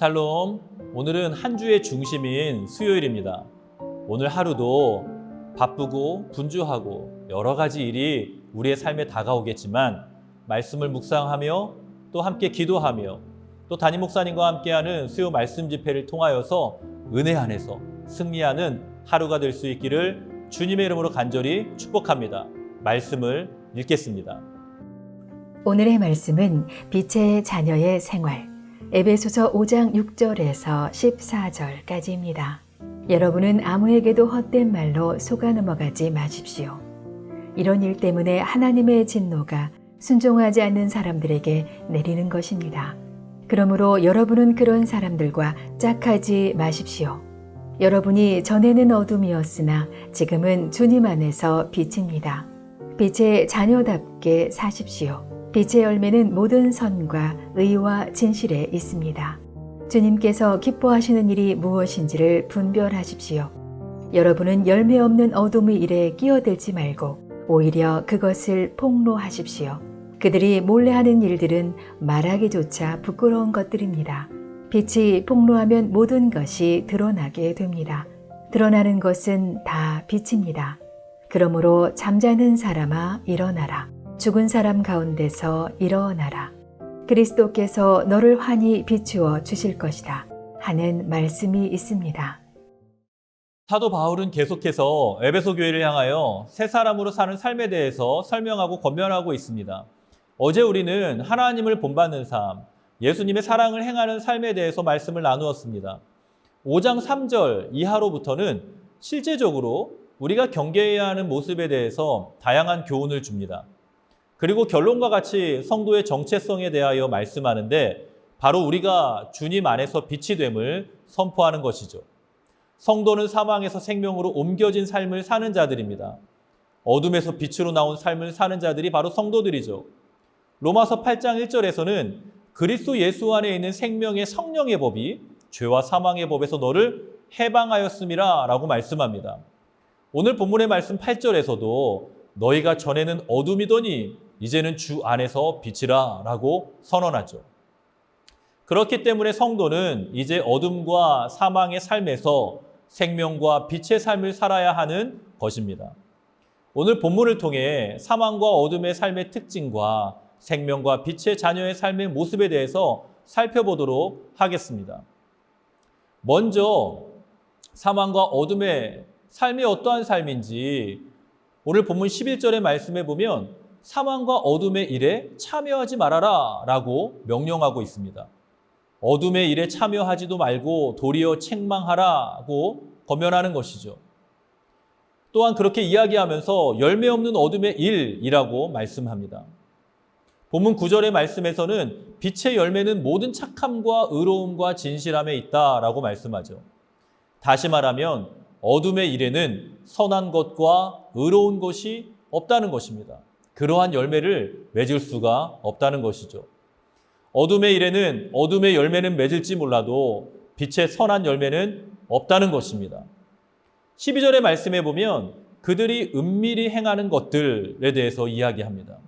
샬롬, 오늘은 한 주의 중심인 수요일입니다. 오늘 하루도 바쁘고 분주하고 여러 가지 일이 우리의 삶에 다가오겠지만 말씀을 묵상하며 또 함께 기도하며 또 담임 목사님과 함께하는 수요 말씀 집회를 통하여서 은혜 안에서 승리하는 하루가 될 수 있기를 주님의 이름으로 간절히 축복합니다. 말씀을 읽겠습니다. 오늘의 말씀은 빛의 자녀의 생활, 에베소서 5장 6절에서 14절까지입니다. 여러분은 아무에게도 헛된 말로 속아 넘어가지 마십시오. 이런 일 때문에 하나님의 진노가 순종하지 않는 사람들에게 내리는 것입니다. 그러므로 여러분은 그런 사람들과 짝하지 마십시오. 여러분이 전에는 어둠이었으나 지금은 주님 안에서 빛입니다. 빛의 자녀답게 사십시오. 빛의 열매는 모든 선과 의와 진실에 있습니다. 주님께서 기뻐하시는 일이 무엇인지를 분별하십시오. 여러분은 열매 없는 어둠의 일에 끼어들지 말고 오히려 그것을 폭로하십시오. 그들이 몰래 하는 일들은 말하기조차 부끄러운 것들입니다. 빛이 폭로하면 모든 것이 드러나게 됩니다. 드러나는 것은 다 빛입니다. 그러므로 잠자는 사람아 일어나라. 죽은 사람 가운데서 일어나라. 그리스도께서 너를 환히 비추어 주실 것이다 하는 말씀이 있습니다. 사도 바울은 계속해서 에베소 교회를 향하여 새 사람으로 사는 삶에 대해서 설명하고 권면하고 있습니다. 어제 우리는 하나님을 본받는 삶, 예수님의 사랑을 행하는 삶에 대해서 말씀을 나누었습니다. 5장 3절 이하로부터는 실제적으로 우리가 경계해야 하는 모습에 대해서 다양한 교훈을 줍니다. 그리고 결론과 같이 성도의 정체성에 대하여 말씀하는데 바로 우리가 주님 안에서 빛이 됨을 선포하는 것이죠. 성도는 사망에서 생명으로 옮겨진 삶을 사는 자들입니다. 어둠에서 빛으로 나온 삶을 사는 자들이 바로 성도들이죠. 로마서 8장 1절에서는 그리스도 예수 안에 있는 생명의 성령의 법이 죄와 사망의 법에서 너를 해방하였음이라 라고 말씀합니다. 오늘 본문의 말씀 8절에서도 너희가 전에는 어둠이더니 이제는 주 안에서 빛이라 라고 선언하죠. 그렇기 때문에 성도는 이제 어둠과 사망의 삶에서 생명과 빛의 삶을 살아야 하는 것입니다. 오늘 본문을 통해 사망과 어둠의 삶의 특징과 생명과 빛의 자녀의 삶의 모습에 대해서 살펴보도록 하겠습니다. 먼저 사망과 어둠의 삶이 어떠한 삶인지 오늘 본문 11절의 말씀에 보면 사망과 어둠의 일에 참여하지 말아라 라고 명령하고 있습니다. 어둠의 일에 참여하지도 말고 도리어 책망하라고 권면하는 것이죠. 또한 그렇게 이야기하면서 열매 없는 어둠의 일이라고 말씀합니다. 본문 9절의 말씀에서는 빛의 열매는 모든 착함과 의로움과 진실함에 있다라고 말씀하죠. 다시 말하면 어둠의 일에는 선한 것과 의로운 것이 없다는 것입니다. 그러한 열매를 맺을 수가 없다는 것이죠. 어둠의 일에는 어둠의 열매는 맺을지 몰라도 빛의 선한 열매는 없다는 것입니다. 12절의 말씀에 보면 그들이 은밀히 행하는 것들에 대해서 이야기합니다.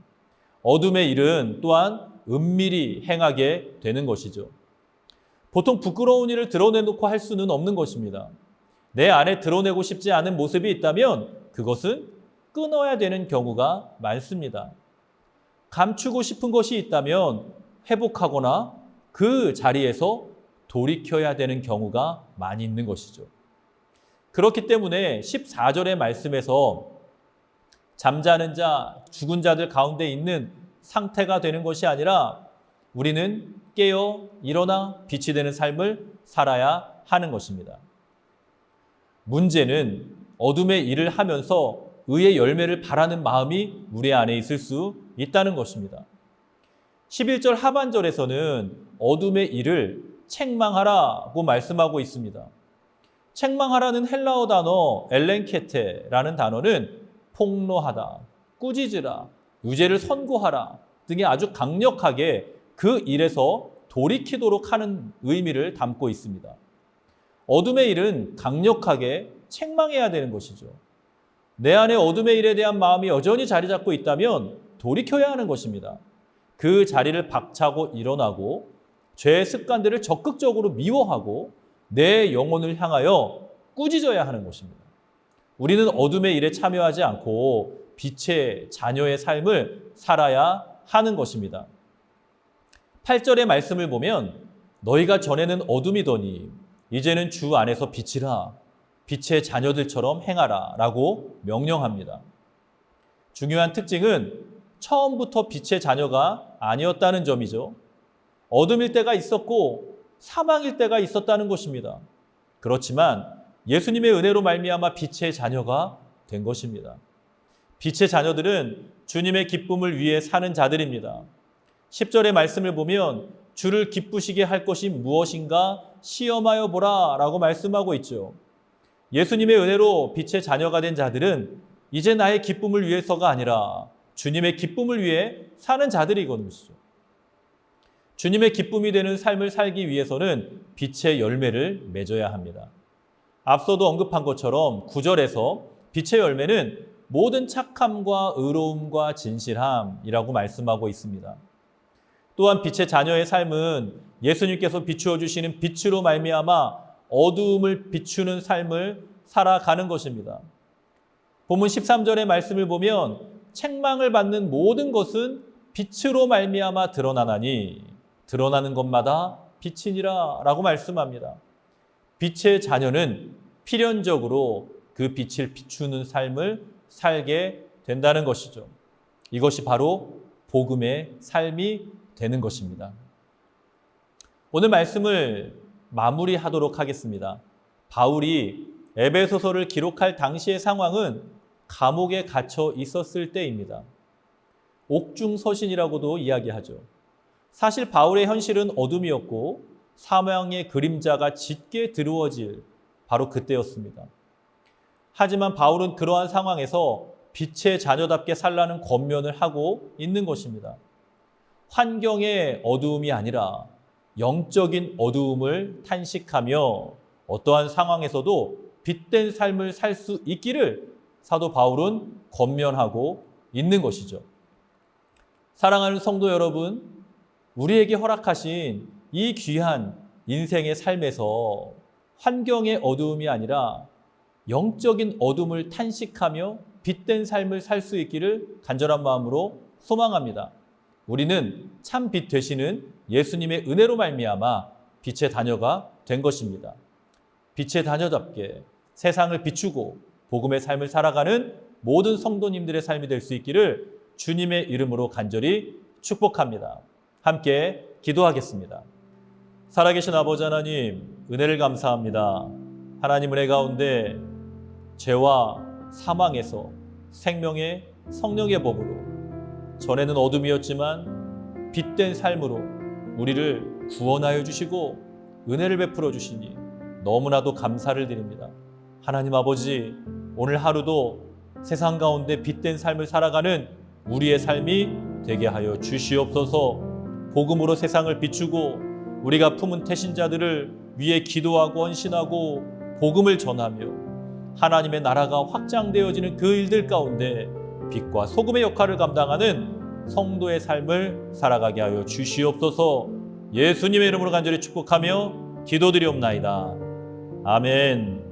어둠의 일은 또한 은밀히 행하게 되는 것이죠. 보통 부끄러운 일을 드러내놓고 할 수는 없는 것입니다. 내 안에 드러내고 싶지 않은 모습이 있다면 그것은 끊어야 되는 경우가 많습니다. 감추고 싶은 것이 있다면 회복하거나 그 자리에서 돌이켜야 되는 경우가 많이 있는 것이죠. 그렇기 때문에 14절의 말씀에서 잠자는 자, 죽은 자들 가운데 있는 상태가 되는 것이 아니라 우리는 깨어 일어나 빛이 되는 삶을 살아야 하는 것입니다. 문제는 어둠의 일을 하면서 의의 열매를 바라는 마음이 우리 안에 있을 수 있다는 것입니다. 11절 하반절에서는 어둠의 일을 책망하라고 말씀하고 있습니다. 책망하라는 헬라어 단어 엘렌케테라는 단어는 폭로하다, 꾸짖으라, 유죄를 선고하라 등의 아주 강력하게 그 일에서 돌이키도록 하는 의미를 담고 있습니다. 어둠의 일은 강력하게 책망해야 되는 것이죠. 내 안에 어둠의 일에 대한 마음이 여전히 자리 잡고 있다면 돌이켜야 하는 것입니다. 그 자리를 박차고 일어나고 죄의 습관들을 적극적으로 미워하고 내 영혼을 향하여 꾸짖어야 하는 것입니다. 우리는 어둠의 일에 참여하지 않고 빛의 자녀의 삶을 살아야 하는 것입니다. 8절의 말씀을 보면 너희가 전에는 어둠이더니 이제는 주 안에서 빛이라 빛의 자녀들처럼 행하라 라고 명령합니다. 중요한 특징은 처음부터 빛의 자녀가 아니었다는 점이죠. 어둠일 때가 있었고 사망일 때가 있었다는 것입니다. 그렇지만 예수님의 은혜로 말미암아 빛의 자녀가 된 것입니다. 빛의 자녀들은 주님의 기쁨을 위해 사는 자들입니다. 10절의 말씀을 보면 주를 기쁘시게 할 것이 무엇인가 시험하여 보라 라고 말씀하고 있죠. 예수님의 은혜로 빛의 자녀가 된 자들은 이제 나의 기쁨을 위해서가 아니라 주님의 기쁨을 위해 사는 자들이거든요. 주님의 기쁨이 되는 삶을 살기 위해서는 빛의 열매를 맺어야 합니다. 앞서도 언급한 것처럼 9절에서 빛의 열매는 모든 착함과 의로움과 진실함이라고 말씀하고 있습니다. 또한 빛의 자녀의 삶은 예수님께서 비추어 주시는 빛으로 말미암아 어두움을 비추는 삶을 살아가는 것입니다. 본문 13절의 말씀을 보면 책망을 받는 모든 것은 빛으로 말미암아 드러나나니 드러나는 것마다 빛이니라 라고 말씀합니다. 빛의 자녀는 필연적으로 그 빛을 비추는 삶을 살게 된다는 것이죠. 이것이 바로 복음의 삶이 되는 것입니다. 오늘 말씀을 마무리하도록 하겠습니다. 바울이 에베소서를 기록할 당시의 상황은 감옥에 갇혀 있었을 때입니다. 옥중서신이라고도 이야기하죠. 사실 바울의 현실은 어둠이었고 사망의 그림자가 짙게 드루어질 바로 그때였습니다. 하지만 바울은 그러한 상황에서 빛의 자녀답게 살라는 권면을 하고 있는 것입니다. 환경의 어두움이 아니라 영적인 어두움을 탄식하며 어떠한 상황에서도 빛된 삶을 살 수 있기를 사도 바울은 권면하고 있는 것이죠. 사랑하는 성도 여러분, 우리에게 허락하신 이 귀한 인생의 삶에서 환경의 어두움이 아니라 영적인 어둠을 탄식하며 빛된 삶을 살 수 있기를 간절한 마음으로 소망합니다. 우리는 참 빛 되시는 예수님의 은혜로 말미암아 빛의 자녀가 된 것입니다. 빛의 자녀답게 세상을 비추고 복음의 삶을 살아가는 모든 성도님들의 삶이 될 수 있기를 주님의 이름으로 간절히 축복합니다. 함께 기도하겠습니다. 살아계신 아버지 하나님, 은혜를 감사합니다. 하나님 은혜 가운데 죄와 사망에서 생명의 성령의 법으로 전에는 어둠이었지만 빛된 삶으로 우리를 구원하여 주시고 은혜를 베풀어 주시니 너무나도 감사를 드립니다. 하나님 아버지, 오늘 하루도 세상 가운데 빛된 삶을 살아가는 우리의 삶이 되게 하여 주시옵소서. 복음으로 세상을 비추고 우리가 품은 태신자들을 위해 기도하고 헌신하고 복음을 전하며 하나님의 나라가 확장되어지는 그 일들 가운데 빛과 소금의 역할을 감당하는 성도의 삶을 살아가게 하여 주시옵소서. 예수님의 이름으로 간절히 축복하며 기도드리옵나이다. 아멘.